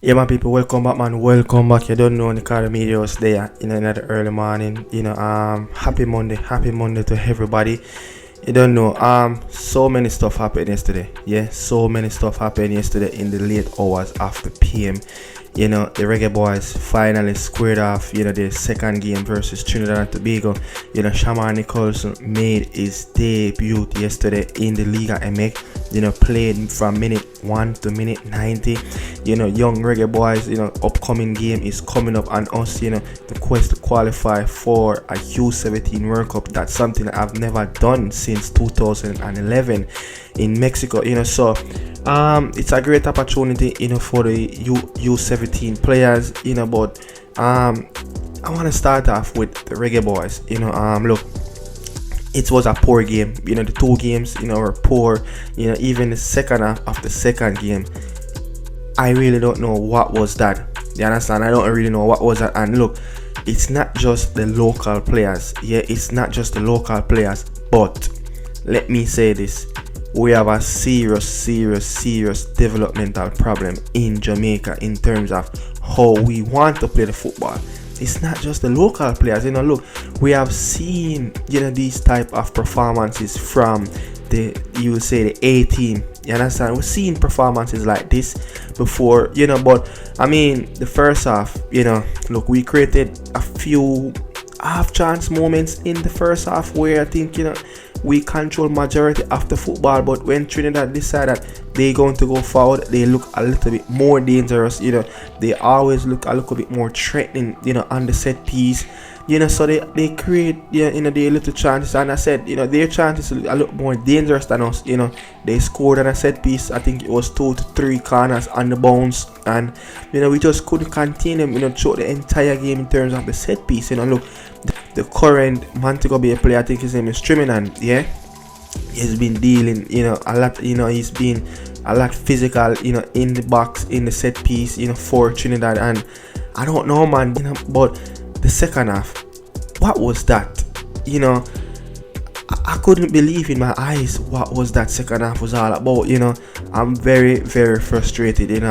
Yeah, my people, welcome back, man. Welcome back. You don't know Nicardo Media House there in another early morning. Happy Monday to everybody. You don't know, so many stuff happened yesterday. Yeah, so many stuff happened yesterday in the late hours after PM. The Reggae Boyz finally squared off, their second game versus Trinidad and Tobago. Shamar Nicholson made his debut yesterday in the Liga MX. Played from minute 1 to minute 90. Young Reggae Boyz, upcoming game is coming up on us, the quest to qualify for a U17 World Cup. That's something that I've never done since 2011 in Mexico, so it's a great opportunity, for the U17 players, but I want to start off with the Reggae Boyz. Look, it was a poor game. The two games, were poor. Even the second half of the second game, I really don't know what was that. You understand? I don't really know what was that. And look, it's not just the local players. Yeah, it's not just the local players. But let me say this. We have a serious developmental problem in Jamaica in terms of how we want to play the football. It's not just the local players. Look, we have seen, these type of performances from the A team. You understand? We've seen performances like this before, but I mean, the first half, look, we created a few half chance moments in the first half where I think, we control majority of the football, but when Trinidad decided they're going to go forward, they look a little bit more dangerous. They always look a little bit more threatening, on the set piece. So they create, their little chances, and I said, their chances are a lot more dangerous than us. They scored on a set piece. I think it was 2 to 3 corners on the bounce, and we just couldn't contain them, throughout the entire game in terms of the set piece. Look, the current Montego Bay player, I think his name is Triminan. Yeah, he's been dealing, a lot. He's been a lot physical, in the box, in the set piece, for Trinidad, and I don't know, man, but the second half, what was that? I couldn't believe in my eyes what was that second half was all about. I'm very frustrated.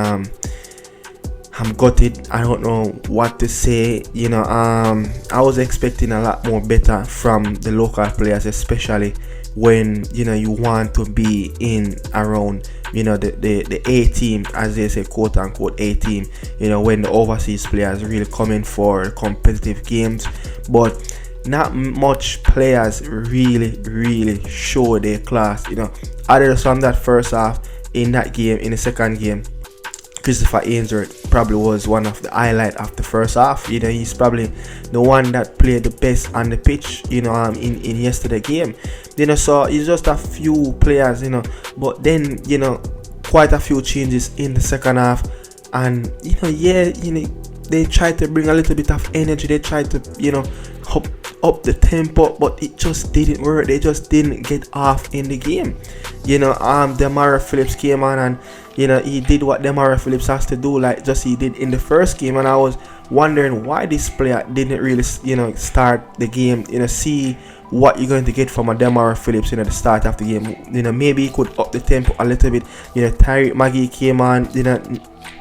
I'm gutted. I don't know what to say. I was expecting a lot more better from the local players, especially when you want to be in around the A team, as they say, quote unquote A team, when the overseas players really come in for competitive games. But not much players really show their class, other from that first half. In that game, in the second game, Christopher Ainsworth probably was one of the highlight of the first half. He's probably the one that played the best on the pitch, in yesterday game. So it's just a few players, but then, quite a few changes in the second half. And, they tried to bring a little bit of energy. They tried to, up the tempo, but it just didn't work. They just didn't get off in the game. Demara Phillips came on, and he did what Demara Phillips has to do, like just he did in the first game. And I was wondering why this player didn't really start the game, see what you're going to get from a Demara Phillips at the start of the game. Maybe he could up the tempo a little bit. Tyreek Maggie came on,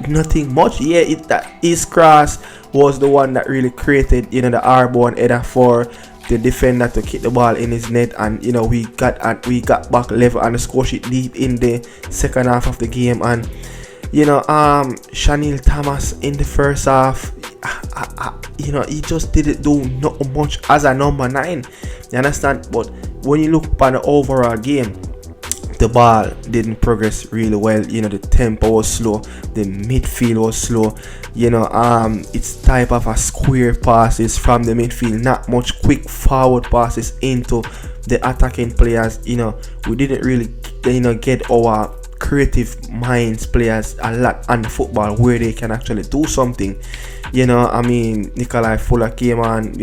nothing much. His cross was the one that really created the airborne header for the defender to kick the ball in his net, and we got back level on the score sheet deep in the second half of the game. And Shanil Thomas in the first half, he just didn't do not much as a number 9. You understand? But when you look at the overall game, the ball didn't progress really well. The tempo was slow, the midfield was slow. It's type of a square passes from the midfield, not much quick forward passes into the attacking players. We didn't really get our creative minds players a lot on the football where they can actually do something. Nikolai Fuller came on.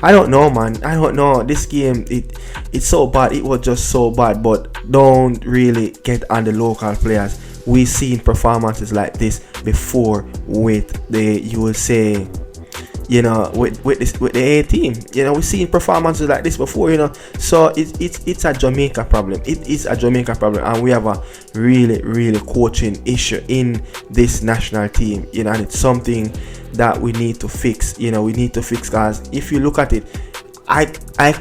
I don't know, man. I don't know. This game, it's so bad. It was just so bad. But don't really get on the local players. We've seen performances like this before with the you know, with the A team. You know, we've seen performances like this before, you know. So it's a Jamaica problem. It is a Jamaica problem, and we have a really coaching issue in this national team, you know, and it's something that we need to fix. You know, we need to fix, guys. If you look at it, I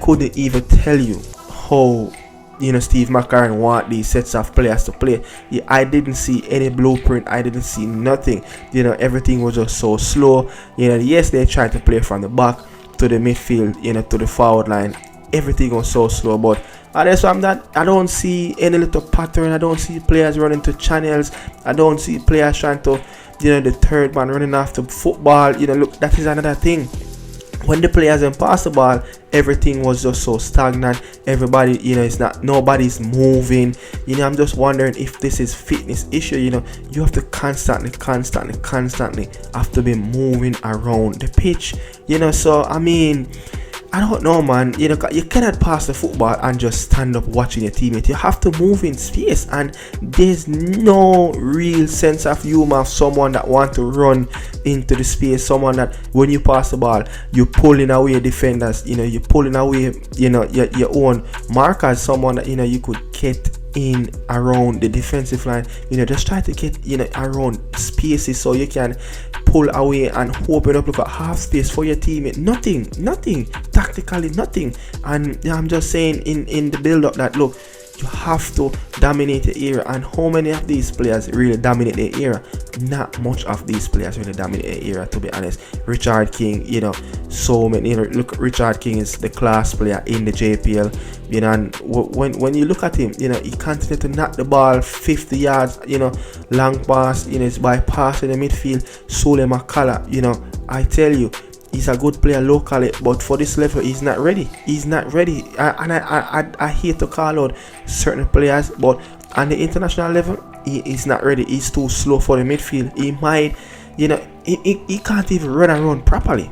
couldn't even tell you how, you know, Steve McCarron want these sets of players to play. Yeah, I didn't see any blueprint. I didn't see nothing. You know, everything was just so slow. You know, yes, they tried to play from the back to the midfield, you know, to the forward line. Everything was so slow, but that's why I don't see any little pattern. I don't see players running to channels. I don't see players trying to, you know, the third man running after football. You know, look, that is another thing. When the players didn't pass the ball, everything was just so stagnant. Everybody, you know, nobody's moving. You know, I'm just wondering if this is fitness issue. You know, you have to constantly have to be moving around the pitch. You know, so I mean, I don't know, man. You know, you cannot pass the football and just stand up watching your teammate. You have to move in space, and there's no real sense of humor of someone that want to run into the space. Someone that when you pass the ball, you're pulling away defenders. You know, you're pulling away, you know, your own markers. Someone that, you know, you could get in around the defensive line. You know, just try to get, you know, around spaces so you can pull away and open up, look at half space for your teammate. Nothing tactically, nothing. And yeah, I'm just saying in the build up that, look, you have to dominate the area. And how many of these players really dominate the area? Not much of these players really dominate the area, to be honest. Richard King, you know, so many. You know, look, Richard King is the class player in the JPL. You know, and when you look at him, you know, he continued to knock the ball 50 yards, you know, long pass, you know, it's by passing the midfield. Sule Makala, you know, I tell you, he's a good player locally, but for this level, he's not ready. He's not ready. I hate to call out certain players, but on the international level, he's not ready. He's too slow for the midfield. He might, you know, he can't even run around properly.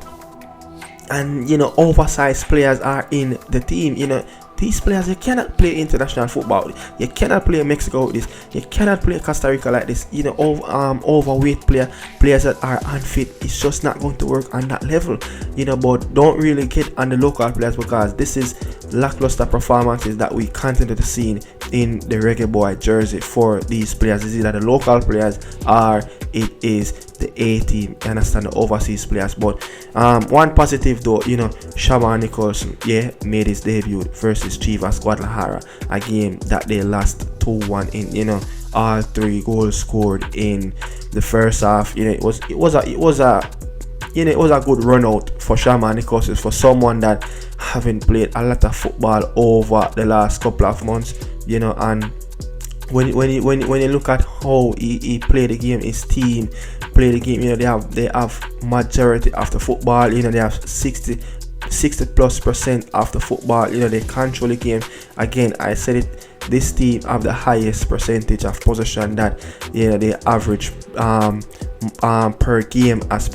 And, you know, oversized players are in the team. You know, these players, you cannot play international football. You cannot play Mexico with this. You cannot play Costa Rica like this. You know, overweight players that are unfit. It's just not going to work on that level. You know, but don't really get on the local players, because this is lackluster performances that we continue to see in the Reggae Boy jersey for these players. Is either the local players or it is the A team. I understand, the overseas players. But one positive though, you know, Shamar Nicholson, yeah, made his debut versus Chivas Guadalajara, a game that they lost 2-1 in. You know, all 3 goals scored in the first half. You know, it was a good run out for Shamar Nicholson, for someone that haven't played a lot of football over the last couple of months. You know, and when you look at how he played the game, his team played the game, you know, they have majority of the football. You know, they have 60+% of the football. You know, they control the game. Again, I said it, this team have the highest percentage of possession that, you know, they average per game as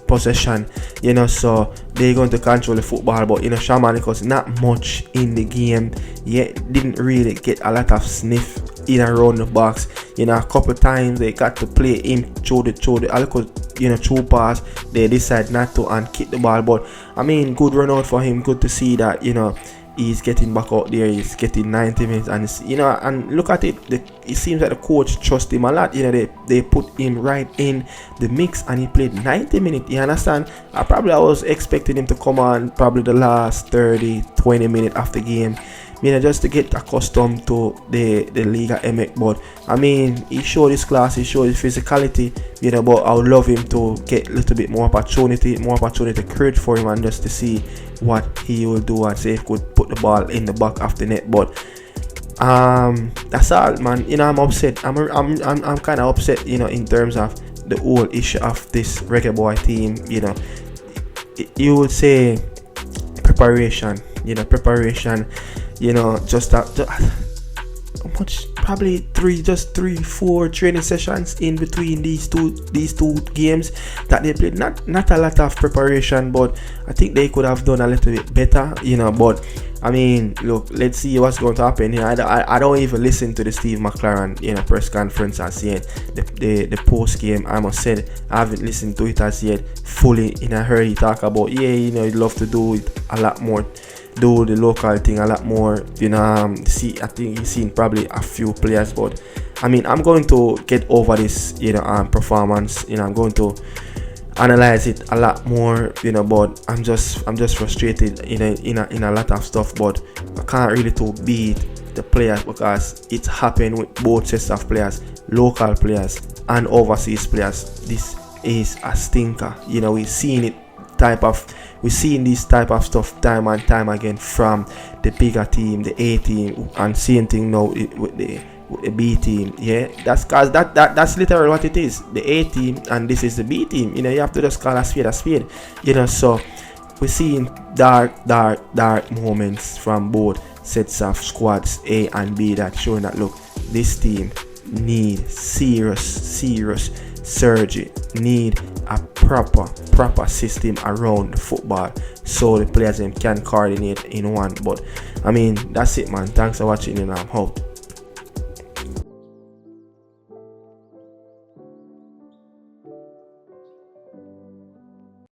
possession. You know, so they're going to control the football. But, you know, Shamar Nicholson not much in the game yet, didn't really get a lot of sniff in around the box. You know, a couple times they got to play him through the you know, through pass, they decide not to and kick the ball. But I mean, good run out for him. Good to see that, you know, he's getting back out there. He's getting 90 minutes, and, you know, and look at it, it seems like the coach trusts him a lot. You know, they put him right in the mix, and he played 90 minutes. You understand? I was expecting him to come on probably the last 30-20 minutes of the game, you know, just to get accustomed to the Liga MX. But I mean, he showed his class, he showed his physicality, you know. But I would love him to get a little bit more opportunity create for him, and just to see what he will do and see if he could put the ball in the back of the net. But that's all, man. You know, I'm upset. I'm kind of upset, you know, in terms of the whole issue of this Reggae Boy team. You know, you would say preparation. You know, just that. much, probably three, 4 training sessions in between these two games that they played. Not a lot of preparation, but I think they could have done a little bit better, but I mean, look, let's see what's going to happen here. I don't even listen to the Steve McLaren, press conference as yet. The post game, I must say, I haven't listened to it as yet fully. I heard he talk about, he'd love to do it a lot more, do the local thing a lot more. I think he's seen probably a few players, but I mean, I'm going to get over this, performance. I'm going to analyze it a lot more, but I'm just frustrated in a lot of stuff, but I can't really to beat the players because it's happened with both sets of players, local players and overseas players. This is a stinker. We've seen this type of stuff time and time again from the bigger team, the A team, and same thing now with the B team. That's cause that's literally what it is, the A team, and this is the B team. You have to just call a spade. So we're seeing dark moments from both sets of squads A and B, that showing that, look, this team need serious surgery, need a proper system around the football so the players can coordinate in one. But I mean, that's it, man. Thanks for watching, and I'm out.